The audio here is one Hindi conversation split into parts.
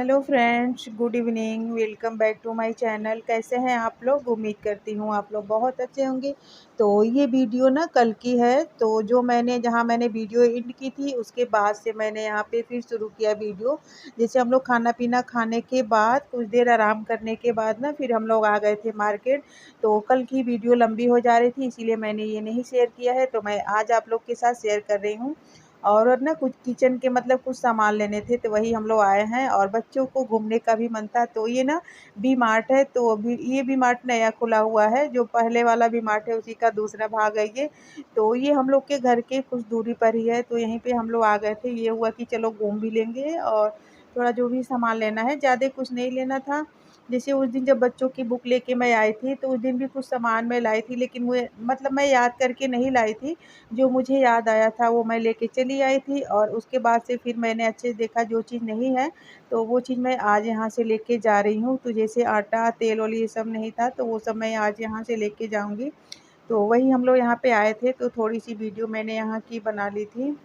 Hello friends, good evening. Welcome back to my channel. कैसे हैं आप लोग? उम्मीद करती हूँ आप लोग बहुत अच्छे होंगे। तो ये वीडियो ना कल की है। तो जो जहाँ मैंने वीडियो एंड की थी उसके बाद से मैंने यहाँ पे फिर शुरू किया वीडियो। जैसे हम लोग खाना पीना खाने के बाद कुछ देर आराम करने के बाद ना फिर हम लोग आ गए थे मार्केट। तो कल की वीडियो लंबी हो जा रही थी, इसीलिए मैंने ये नहीं शेयर किया है। तो मैं आज आप लोग के साथ शेयर कर रही हूँ। और ना कुछ किचन के कुछ सामान लेने थे, तो वही हम लोग आए हैं। और बच्चों को घूमने का भी मन था, तो ये ना वी मार्ट है। तो अभी ये वी मार्ट नया खुला हुआ है। जो पहले वाला वी मार्ट है उसी का दूसरा भाग है ये। तो ये हम लोग के घर के कुछ दूरी पर ही है, तो यहीं पे हम लोग आ गए थे। ये हुआ कि चलो घूम भी लेंगे और थोड़ा जो भी सामान लेना है, ज़्यादा कुछ नहीं लेना था। जैसे उस दिन जब बच्चों की बुक लेके मैं आई थी, तो उस दिन भी कुछ सामान मैं लाई थी, लेकिन वो मैं याद करके नहीं लाई थी। जो मुझे याद आया था वो मैं लेके चली आई थी। और उसके बाद से फिर मैंने अच्छे से देखा, जो चीज़ नहीं है तो वो चीज़ मैं आज यहाँ से लेके जा रही हूँ। तो जैसे आटा, तेल और ये सब नहीं था, तो वो सब मैं आज यहाँ से लेके जाऊँगी। तो वही हम लोग यहाँ पे आए थे, तो थोड़ी सी वीडियो मैंने यहाँ की बना ली थी।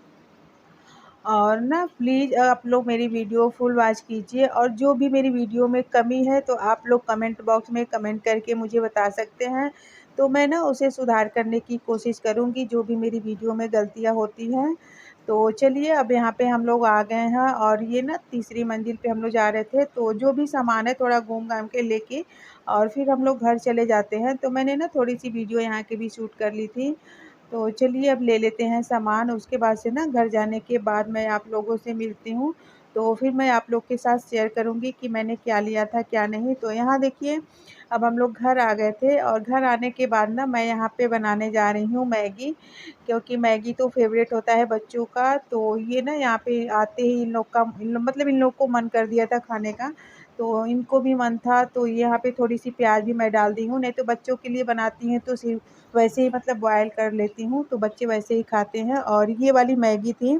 और ना प्लीज़ आप लोग मेरी वीडियो फुल वॉच कीजिए, और जो भी मेरी वीडियो में कमी है तो आप लोग कमेंट बॉक्स में कमेंट करके मुझे बता सकते हैं। तो मैं ना उसे सुधार करने की कोशिश करूँगी, जो भी मेरी वीडियो में गलतियाँ होती हैं। तो चलिए, अब यहाँ पे हम लोग आ गए हैं, और ये ना तीसरी मंजिल पे हम लोग जा रहे थे। तो जो भी सामान है थोड़ा घूम घाम के लेके और फिर हम लोग घर चले जाते हैं। तो मैंने ना थोड़ी सी वीडियो यहाँ की भी शूट कर ली थी। तो चलिए अब ले लेते हैं सामान। उसके बाद से ना घर जाने के बाद मैं आप लोगों से मिलती हूँ। तो फिर मैं आप लोग के साथ शेयर करूँगी कि मैंने क्या लिया था क्या नहीं। तो यहाँ देखिए, अब हम लोग घर आ गए थे, और घर आने के बाद ना मैं यहाँ पे बनाने जा रही हूँ मैगी। क्योंकि मैगी तो फेवरेट होता है बच्चों का। तो ये ना यहाँ पे आते ही इन लोग का इन लोग को मन कर दिया था खाने का। तो इनको भी मन था, तो यहाँ पे थोड़ी सी प्याज भी मैं डाल दी हूँ। नहीं तो बच्चों के लिए बनाती हैं तो सिर्फ वैसे ही बॉयल कर लेती हूँ, तो बच्चे वैसे ही खाते हैं। और ये वाली मैगी थी,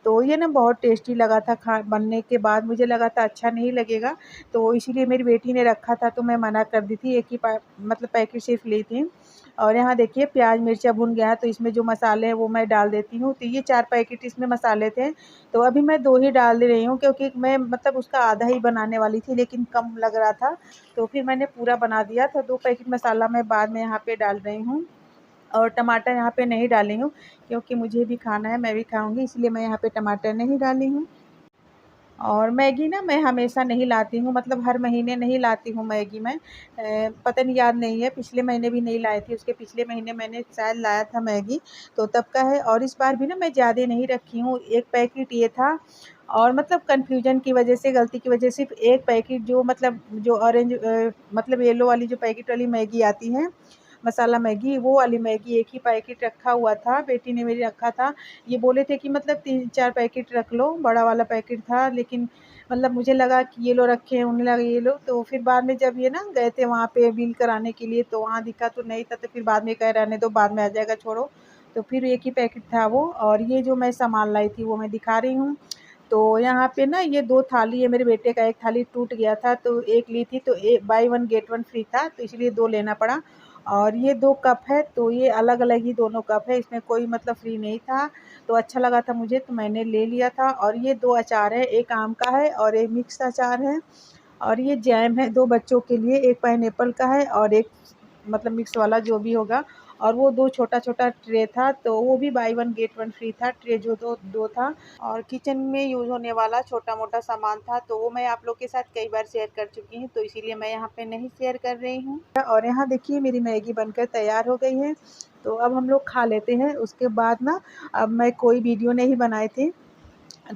तो ये ना बहुत टेस्टी लगा था। बनने के बाद मुझे लगा था अच्छा नहीं लगेगा, तो इसीलिए मेरी बेटी ने रखा था, तो मैं मना कर दी थी। एक ही पैकेट सिर्फ ली थी। और यहाँ देखिए प्याज मिर्चा भुन गया है, तो इसमें जो मसाले हैं वो मैं डाल देती हूँ। तो ये 4 पैकेट इसमें मसाले थे, तो अभी मैं 2 ही डाल दे रही हूँ, क्योंकि मैं उसका आधा ही बनाने वाली थी, लेकिन कम लग रहा था। तो फिर मैंने पूरा बना दिया था। 2 पैकेट मसाला मैं बाद में यहाँ पे डाल रही हूँ। और टमाटर यहाँ पे नहीं डाली हूँ, क्योंकि मुझे भी खाना है, मैं भी खाऊँगी, इसलिए मैं यहाँ पे टमाटर नहीं डाली हूँ। और मैगी ना मैं हमेशा नहीं लाती हूँ, हर महीने नहीं लाती हूँ मैगी मैं। पता नहीं, याद नहीं है, पिछले महीने भी नहीं लाई थी, उसके पिछले महीने मैंने शायद लाया था मैगी, तो तब का है। और इस बार भी ना मैं ज़्यादा नहीं रखी हूँ, 1 पैकेट ये था। और कन्फ्यूजन की वजह से, गलती की वजह से सिर्फ़ 1 पैकेट जो ऑरेंज येलो वाली जो पैकेट वाली मैगी आती है, मसाला मैगी, वो वाली मैगी 1 ही पैकेट रखा हुआ था, बेटी ने मेरी रखा था। ये बोले थे कि 3-4 पैकेट रख लो, बड़ा वाला पैकेट था। लेकिन मुझे लगा कि ये लो रखे हैं, उन्हें लगा ये लो। तो फिर बाद में जब ये ना गए थे वहाँ पे बिल कराने के लिए, तो वहाँ दिखा तो नहीं था, तो फिर बाद में कहे रहने दो, बाद में आ जाएगा, छोड़ो। तो फिर 1 ही पैकेट था वो। और ये जो मैं सामान लाई थी वो मैं दिखा रही हूँ। तो यहाँ पे ना ये 2 थाली है, मेरे बेटे का 1 थाली टूट गया था, तो 1 ली थी, तो बाय 1 गेट 1 फ्री था, तो इसलिए 2 लेना पड़ा। और ये 2 कप है, तो ये अलग-अलग ही दोनों कप है, इसमें कोई फ्री नहीं था। तो अच्छा लगा था मुझे, तो मैंने ले लिया था। और ये 2 अचार है, 1 आम का है और 1 मिक्स अचार है। और ये जैम है 2 बच्चों के लिए, 1 पाइनएप्पल का है और 1 मिक्स वाला जो भी होगा। और वो 2 छोटा-छोटा ट्रे था, तो वो भी बाय 1 गेट 1 फ्री था, ट्रे जो 2 था। और किचन में यूज़ होने वाला छोटा-मोटा सामान था, तो वो मैं आप लोग के साथ कई बार शेयर कर चुकी हूँ, तो इसीलिए मैं यहाँ पे नहीं शेयर कर रही हूँ। और यहाँ देखिए मेरी मैगी बनकर तैयार हो गई है, तो अब हम लोग खा लेते हैं। उसके बाद ना अब मैं कोई वीडियो नहीं बनाई थी,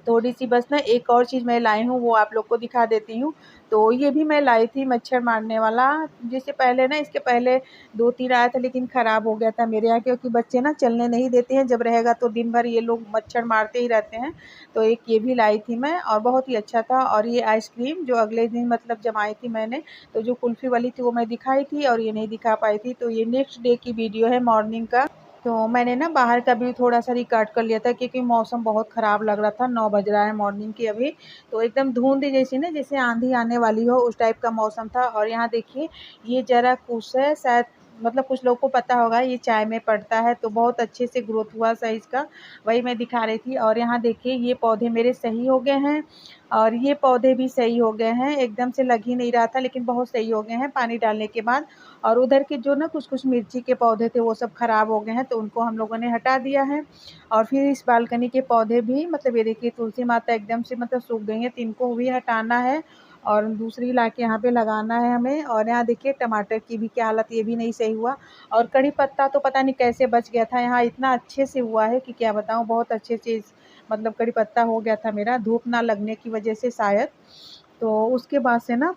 थोड़ी-सी बस ना एक और चीज़ मैं लाई हूँ, वो आप लोग को दिखा देती हूँ। तो ये भी मैं लाई थी मच्छर मारने वाला, जिससे पहले ना इसके पहले 2-3 आया था, लेकिन ख़राब हो गया था मेरे यहाँ, क्योंकि बच्चे ना चलने नहीं देते हैं, जब रहेगा तो दिन भर ये लोग मच्छर मारते ही रहते हैं। तो एक ये भी लाई थी मैं, और बहुत ही अच्छा था। और ये आइसक्रीम जो अगले दिन जमाई थी मैंने, तो जो कुल्फ़ी वाली थी वो मैं दिखाई थी, और ये नहीं दिखा पाई थी। तो ये नेक्स्ट डे की वीडियो है, मॉर्निंग का। तो मैंने ना बाहर का व्यू थोड़ा-सा रिकॉर्ड कर लिया था, क्योंकि मौसम बहुत ख़राब लग रहा था, 9 बज रहा है मॉर्निंग के अभी। तो एकदम धुंध जैसी ना, जैसे आँधी आने वाली हो, उस टाइप का मौसम था। और यहाँ देखिए ये ज़रा कुश है, शायद मतलब कुछ लोग को पता होगा ये चाय में पड़ता है, तो बहुत अच्छे से ग्रोथ हुआ साइज़ का, वही मैं दिखा रही थी। और यहाँ देखिए ये पौधे मेरे सही हो गए हैं और ये पौधे भी सही हो गए हैं, एकदम से लग ही नहीं रहा था लेकिन बहुत सही हो गए हैं पानी डालने के बाद। और उधर के जो ना कुछ-कुछ मिर्ची के पौधे थे वो सब ख़राब हो गए हैं, तो उनको हम लोगों ने हटा दिया है। और फिर इस बालकनी के पौधे भी मतलब ये देखिए तुलसी माता एकदम से मतलब सूख गई हैं, तो इनको भी हटाना है और दूसरी लाके यहाँ पे लगाना है हमें। और यहाँ देखिए टमाटर की भी क्या हालत, ये भी नहीं सही हुआ। और कड़ी पत्ता तो पता नहीं कैसे बच गया था, यहाँ इतना अच्छे से हुआ है कि क्या बताऊँ, बहुत अच्छे से मतलब कड़ी पत्ता हो गया था मेरा, धूप ना लगने की वजह से शायद। तो उसके बाद से ना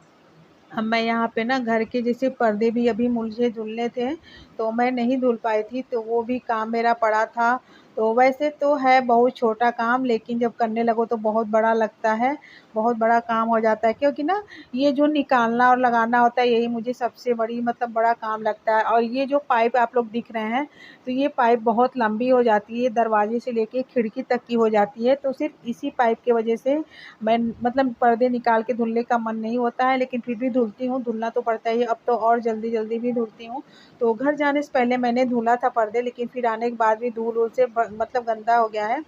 अब मैं यहाँ पे ना घर के जैसे पर्दे भी अभी मुझे धुलने थे, तो मैं नहीं धुल पाई थी, तो वो भी काम मेरा पड़ा था। तो वैसे तो है बहुत छोटा काम, लेकिन जब करने लगो तो बहुत बड़ा लगता है, बहुत बड़ा काम हो जाता है, क्योंकि ना ये जो निकालना और लगाना होता है यही मुझे सबसे बड़ी मतलब बड़ा काम लगता है। और ये जो पाइप आप लोग दिख रहे हैं, तो ये पाइप बहुत लंबी हो जाती है, दरवाजे से लेके खिड़की तक की हो जाती है, तो सिर्फ़ इसी पाइप की वजह से मैं मतलब पर्दे निकाल के धुलने का मन नहीं होता है, लेकिन फिर भी धुलती हूँ, धुलना तो पड़ता ही है, अब तो और जल्दी-जल्दी भी धुलती हूँ। तो घर जाने से पहले मैंने धुला था पर्दे, लेकिन फिर आने के बाद भी धूल-वूल से ब मतलब गंदा हो गया है,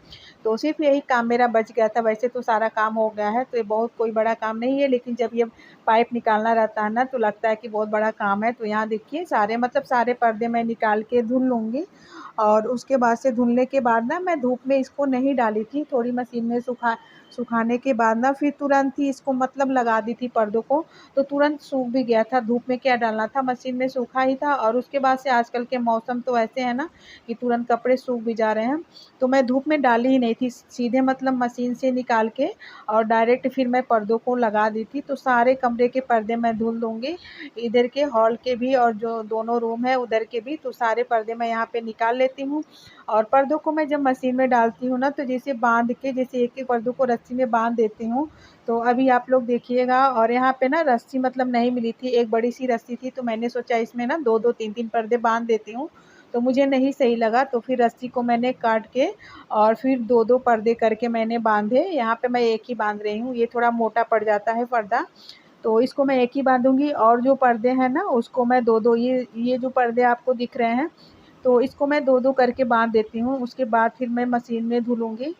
तो सिर्फ़ यही काम मेरा बच गया था, वैसे तो सारा काम हो गया है, तो ये बहुत कोई बड़ा काम नहीं है, लेकिन जब ये पाइप निकालना रहता है ना, तो लगता है कि बहुत बड़ा काम है। तो यहाँ देखिए सारे मतलब सारे पर्दे मैं निकाल के धुल लूँगी। और उसके बाद से धुलने के बाद ना मैं धूप में इसको नहीं डाली थी, थोड़ी मशीन में सुखाने के बाद ना फिर तुरंत ही इसको मतलब लगा दी थी पर्दों को, तो तुरंत सूख भी गया था। धूप में क्या डालना था, मशीन में सूखा ही था। और उसके बाद से आजकल के मौसम तो ऐसे हैं ना कि तुरंत कपड़े सूख भी जा रहे हैं, तो मैं धूप में डाली ही नहीं थी, सीधे मतलब मशीन से निकाल के और डायरेक्ट फिर मैं पर्दों को लगा दी थी। तो सारे कमरे के पर्दे मैं धुल दूँगी, इधर के हॉल के भी और जो दोनों रूम है उधर के भी, तो सारे पर्दे मैं यहाँ पे निकाल लेती हूँ। और पर्दों को मैं जब मशीन में डालती हूँ ना, तो जैसे बाँध के जैसे एक-एक पर्दों को रस्सी में बाँध देती हूँ, तो अभी आप लोग देखिएगा। और यहाँ पे ना रस्सी मतलब नहीं मिली थी, एक बड़ी-सी रस्सी थी, तो मैंने सोचा इसमें ना 2-2 3-3 पर्दे बाँध देती हूँ, तो मुझे नहीं सही लगा, तो फिर रस्सी को मैंने काट के और फिर 2-2 पर्दे करके मैंने बाँधे। यहाँ पे मैं एक ही बाँध रही हूँ, ये थोड़ा मोटा पड़ जाता है पर्दा, तो इसको मैं एक ही बाँधूँगी। और जो पर्दे हैं ना उसको मैं 2-2 ये जो पर्दे आपको दिख रहे हैं, तो इसको मैं 2-2 करके बाँध देती हूँ, उसके बाद फिर मैं मशीन में धुलूँगी।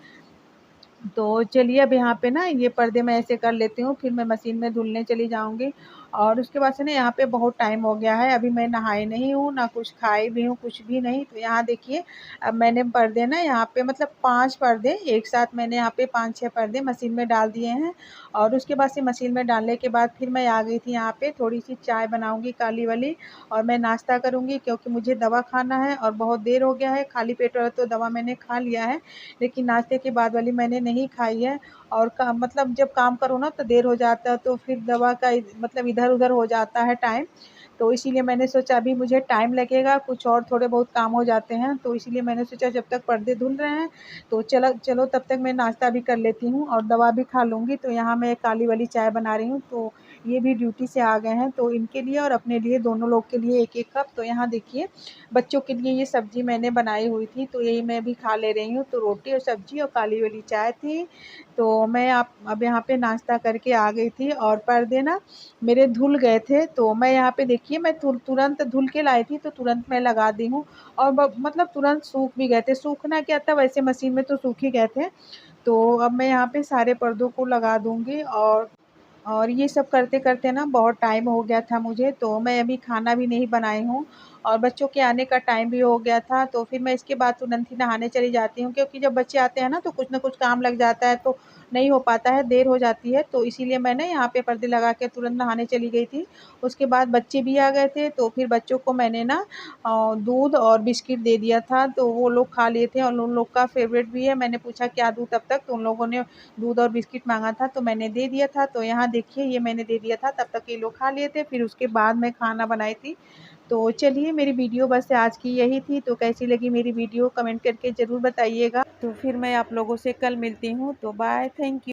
तो चलिए अब यहाँ पे ना ये पर्दे मैं ऐसे कर लेती हूँ, फिर मैं मशीन में धुलने चली जाऊँगी। और उसके बाद से ना यहाँ पे बहुत टाइम हो गया है, अभी मैं नहाई नहीं हूँ, ना कुछ खाई भी हूँ, कुछ भी नहीं। तो यहाँ देखिए अब मैंने पर्दे ना यहाँ पे मतलब 5 पर्दे एक साथ मैंने यहाँ पे 5-6 पर्दे मशीन में डाल दिए हैं। और उसके बाद से मशीन में डालने के बाद फिर मैं आ गई थी यहाँ पे, थोड़ी-सी चाय बनाऊँगी काली वाली और मैं नाश्ता करूँगी, क्योंकि मुझे दवा खाना है और बहुत देर हो गया है। खाली पेट वाला तो दवा मैंने खा लिया है, लेकिन नाश्ते के बाद वाली मैंने नहीं खाई है। और का मतलब जब काम करो ना तो देर हो जाता है, तो फिर दवा का मतलब इधर-उधर हो जाता है टाइम। तो इसीलिए मैंने सोचा अभी मुझे टाइम लगेगा, कुछ और थोड़े बहुत काम हो जाते हैं, तो इसीलिए मैंने सोचा जब तक पर्दे धुल रहे हैं, तो चलो तब तक मैं नाश्ता भी कर लेती हूँ और दवा भी खा लूँगी। तो यहाँ मैं काली वाली चाय बना रही हूँ, तो ये भी ड्यूटी से आ गए हैं, तो इनके लिए और अपने लिए दोनों लोग के लिए 1-1 कप। तो यहाँ देखिए बच्चों के लिए ये सब्ज़ी मैंने बनाई हुई थी, तो यही मैं भी खा ले रही हूँ। तो रोटी और सब्ज़ी और काली वाली चाय थी। तो मैं आप अब यहाँ पे नाश्ता करके आ गई थी और पर्दे ना मेरे धुल गए थे, तो मैं यहाँ पे देखिए मैं तुरंत धुल के लाई थी, तो तुरंत मैं लगा दी हूँ और मतलब तुरंत सूख भी गए थे। सूखना क्या था, वैसे मशीन में तो सूख ही गए थे। तो अब मैं यहाँ पे सारे पर्दों को लगा दूँगी। और ये सब करते-करते ना बहुत टाइम हो गया था मुझे, तो मैं अभी खाना भी नहीं बनाई हूँ और बच्चों के आने का टाइम भी हो गया था, तो फिर मैं इसके बाद तुरंत ही नहाने चली जाती हूँ, क्योंकि जब बच्चे आते हैं ना तो कुछ न कुछ काम लग जाता है, तो नहीं हो पाता है, देर हो जाती है। तो इसीलिए मैं ना यहाँ पे पर्दे लगा के तुरंत नहाने चली गई थी। उसके बाद बच्चे भी आ गए थे, तो फिर बच्चों को मैंने ना दूध और बिस्किट दे दिया था, तो वो लोग खा लिए थे और उन लोग का फ़ेवरेट भी है। मैंने पूछा क्या दूँ तब तक, तो उन लोगों ने दूध और बिस्किट माँगा था, तो मैंने दे दिया था। तो यहाँ देखिए ये मैंने दे दिया था, तब तक ये लोग खा लिए थे, फिर उसके बाद मैं खाना बनाई थी। तो चलिए मेरी वीडियो बस आज की यही थी, तो कैसी लगी मेरी वीडियो कमेंट करके ज़रूर बताइएगा। तो फिर मैं आप लोगों से कल मिलती हूँ, तो बाय, थैंक यू।